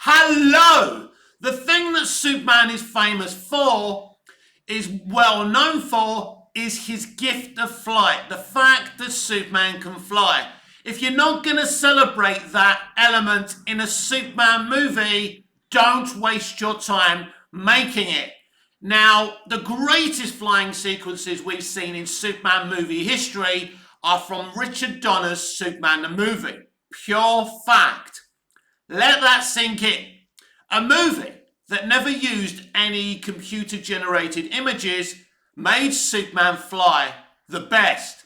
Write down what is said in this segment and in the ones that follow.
Hello! The thing that Superman is famous for, is well known for, is his gift of flight. The fact that Superman can fly. If you're not going to celebrate that element in a Superman movie, don't waste your time making it. Now, the greatest flying sequences we've seen in Superman movie history are from Richard Donner's Superman the movie. Pure fact. Let that sink in. A movie that never used any computer-generated images made Superman fly the best.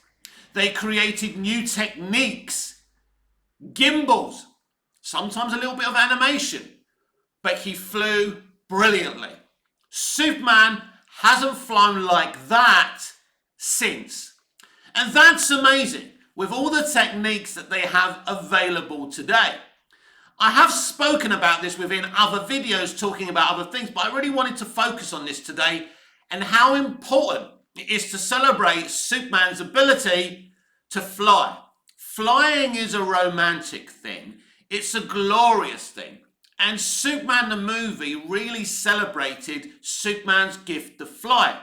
They created new techniques, gimbals, sometimes a little bit of animation, but he flew brilliantly. Superman hasn't flown like that since. And that's amazing with all the techniques that they have available today. I have spoken about this within other videos talking about other things, but I really wanted to focus on this today and how important it is to celebrate Superman's ability to fly. Flying is a romantic thing. It's a glorious thing. And Superman the movie really celebrated Superman's gift of flight.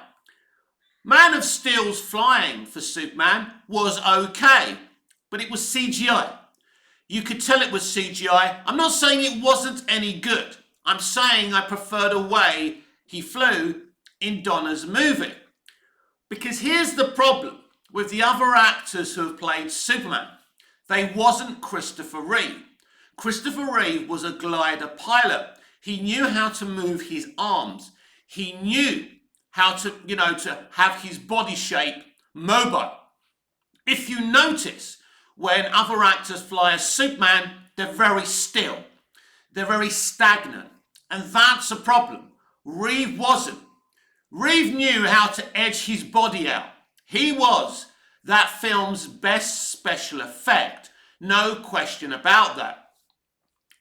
Man of Steel's flying for Superman was okay, but it was CGI. You could tell it was CGI. I'm not saying it wasn't any good. I'm saying I prefer the way he flew in Donner's movie. Because here's the problem with the other actors who have played Superman. They wasn't Christopher Reeve. Christopher Reeve was a glider pilot. He knew how to move his arms. He knew how to, to have his body shape mobile. If you notice, when other actors fly as Superman, they're very still. They're very stagnant. And that's a problem. Reeve wasn't. Reeve knew how to edge his body out. He was that film's best special effect. No question about that.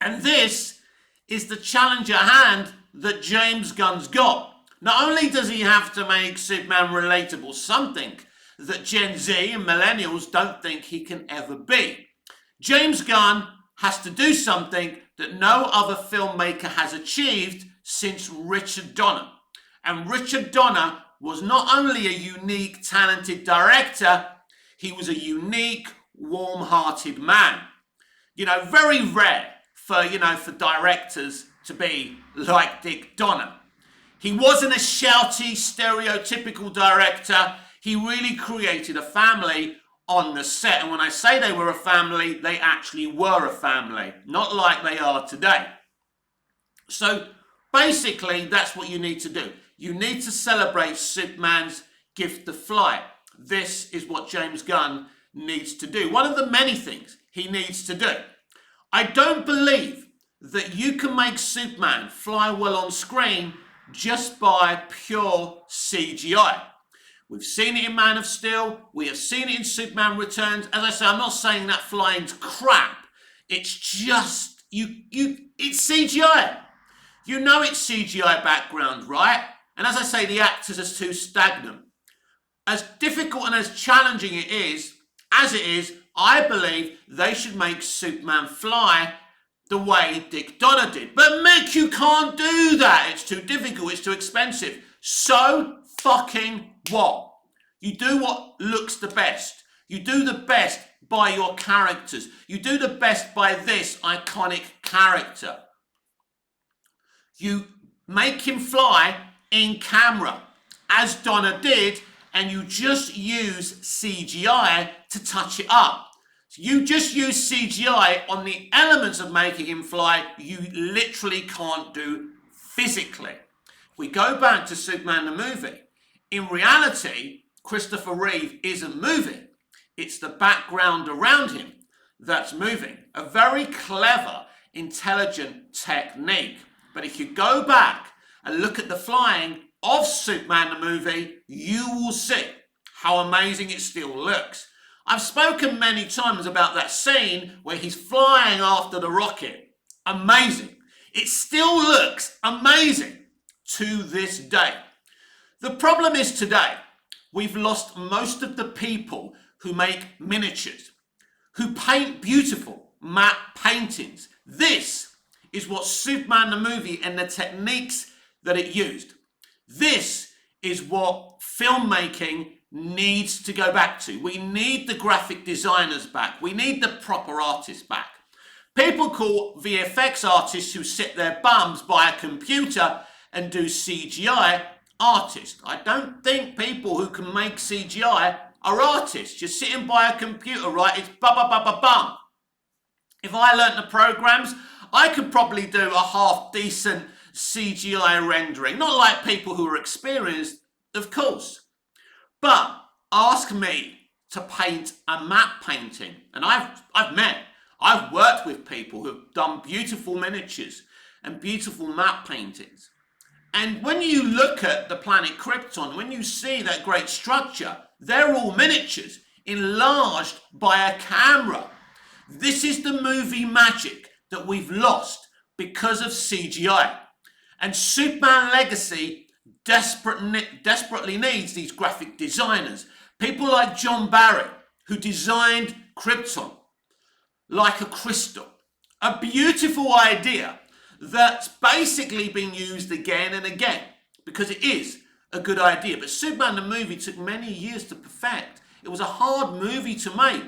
And this is the challenge at hand that James Gunn's got. Not only does he have to make Superman relatable, something that Gen Z and millennials don't think he can ever be. James Gunn has to do something that no other filmmaker has achieved since Richard Donner. And Richard Donner was not only a unique, talented director, he was a unique, warm-hearted man. Very rare for directors to be like Dick Donner. He wasn't a shouty, stereotypical director. He really created a family on the set. And when I say they were a family, they actually were a family, not like they are today. So basically, that's what you need to do. You need to celebrate Superman's gift of flight. This is what James Gunn needs to do. One of the many things he needs to do. I don't believe that you can make Superman fly well on screen just by pure CGI. We've seen it in Man of Steel. We have seen it in Superman Returns. As I say, I'm not saying that flying's crap. It's just, it's CGI. You know it's CGI background, right? And as I say, the actors are too stagnant. As difficult and as challenging it is, as it is, I believe they should make Superman fly the way Dick Donner did. But Mick, you can't do that. It's too difficult. It's too expensive. So fucking what? You do what looks the best. You do the best by your characters. You do the best by this iconic character. You make him fly in camera, as Donner did, and you just use CGI to touch it up. So you just use CGI on the elements of making him fly you literally can't do physically. If we go back to Superman the movie, in reality, Christopher Reeve isn't moving. It's the background around him that's moving. A very clever, intelligent technique. But if you go back and look at the flying of Superman the movie, you will see how amazing it still looks. I've spoken many times about that scene where he's flying after the rocket. Amazing. It still looks amazing to this day. The problem is today, we've lost most of the people who make miniatures, who paint beautiful matte paintings. This is what Superman the movie and the techniques that it used. This is what filmmaking needs to go back to. We need the graphic designers back. We need the proper artists back. People call VFX artists who sit their bums by a computer and do CGI artists. I don't think people who can make CGI are artists. You're sitting by a computer, right? It's ba-ba-ba-ba-bum. If I learnt the programs, I could probably do a half-decent CGI rendering. Not like people who are experienced, of course. But ask me to paint a matte painting. And I've worked with people who've done beautiful miniatures and beautiful matte paintings. And when you look at the planet Krypton, when you see that great structure, they're all miniatures enlarged by a camera. This is the movie magic that we've lost because of CGI. And Superman Legacy desperately needs these graphic designers. People like John Barry, who designed Krypton like a crystal. A beautiful idea that's basically been used again and again because it is a good idea. But Superman the movie took many years to perfect. It was a hard movie to make.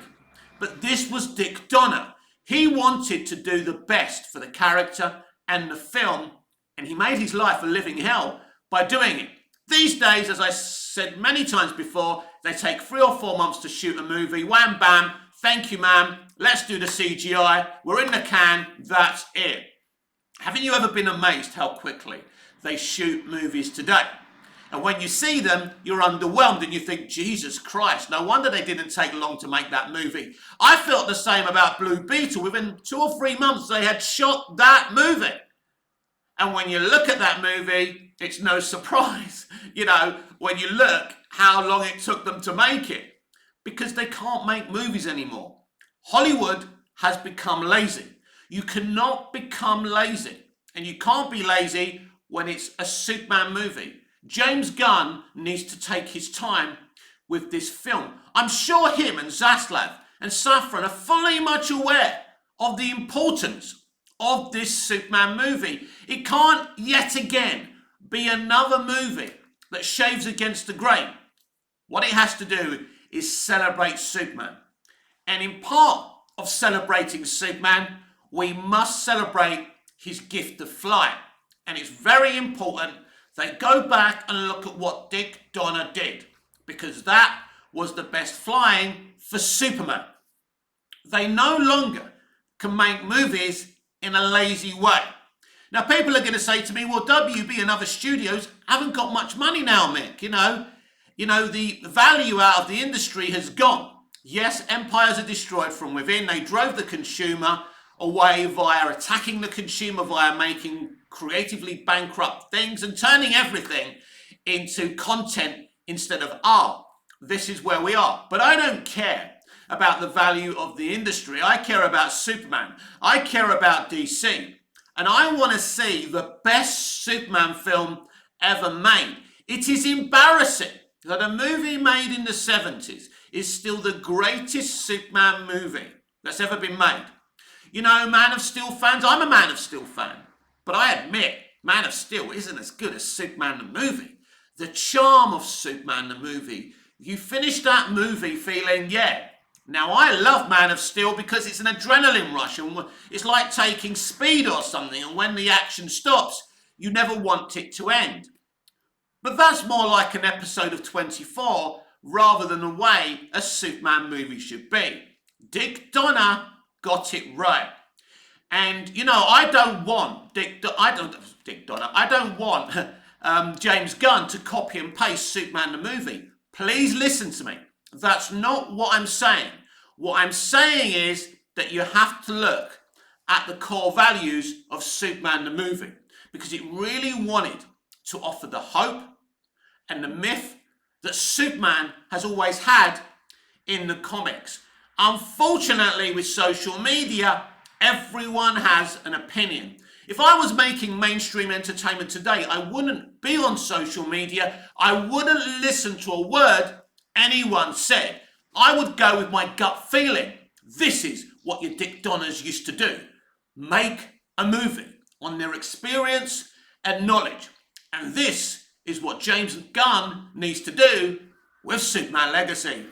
But this was Dick Donner. He wanted to do the best for the character and the film, and he made his life a living hell by doing it. These days, as I said many times before, they take 3 or 4 months to shoot a movie. Wham, bam, thank you, ma'am. Let's do the CGI. We're in the can. That's it. Haven't you ever been amazed how quickly they shoot movies today? And when you see them, you're underwhelmed and you think, Jesus Christ, no wonder they didn't take long to make that movie. I felt the same about Blue Beetle. Within 2 or 3 months, they had shot that movie. And when you look at that movie, it's no surprise, when you look how long it took them to make it. Because they can't make movies anymore. Hollywood has become lazy. You cannot become lazy. And you can't be lazy when it's a Superman movie. James Gunn needs to take his time with this film. I'm sure him and Zaslav and Safran are fully much aware of the importance of this Superman movie. It can't yet again be another movie that shaves against the grain. What it has to do is celebrate Superman. And in part of celebrating Superman, we must celebrate his gift of flight. And it's very important they go back and look at what Dick Donner did, because that was the best flying for Superman. They no longer can make movies in a lazy way. Now, people are going to say to me, well, WB and other studios haven't got much money now, Mick. The value out of the industry has gone. Yes, empires are destroyed from within. They drove the consumer away via attacking the consumer, via making creatively bankrupt things and turning everything into content instead of art. This is where we are. But I don't care about the value of the industry. I care about Superman. I care about DC. And I want to see the best Superman film ever made. It is embarrassing that a movie made in the 70s is still the greatest Superman movie that's ever been made. Man of Steel fans, I'm a Man of Steel fan. But I admit, Man of Steel isn't as good as Superman the movie. The charm of Superman the movie, you finish that movie feeling, now I love Man of Steel because it's an adrenaline rush and it's like taking speed or something, and when the action stops, you never want it to end. But that's more like an episode of 24 rather than the way a Superman movie should be. Dick Donner got it right. And, I don't want James Gunn to copy and paste Superman the movie. Please listen to me. That's not what I'm saying. What I'm saying is that you have to look at the core values of Superman the movie, because it really wanted to offer the hope and the myth that Superman has always had in the comics. Unfortunately, with social media, everyone has an opinion. If I was making mainstream entertainment today, I wouldn't be on social media. I wouldn't listen to a word anyone said. I would go with my gut feeling. This is what your Dick Donners used to do. Make a movie. on their experience and knowledge. And this is what James Gunn needs to do with Superman Legacy.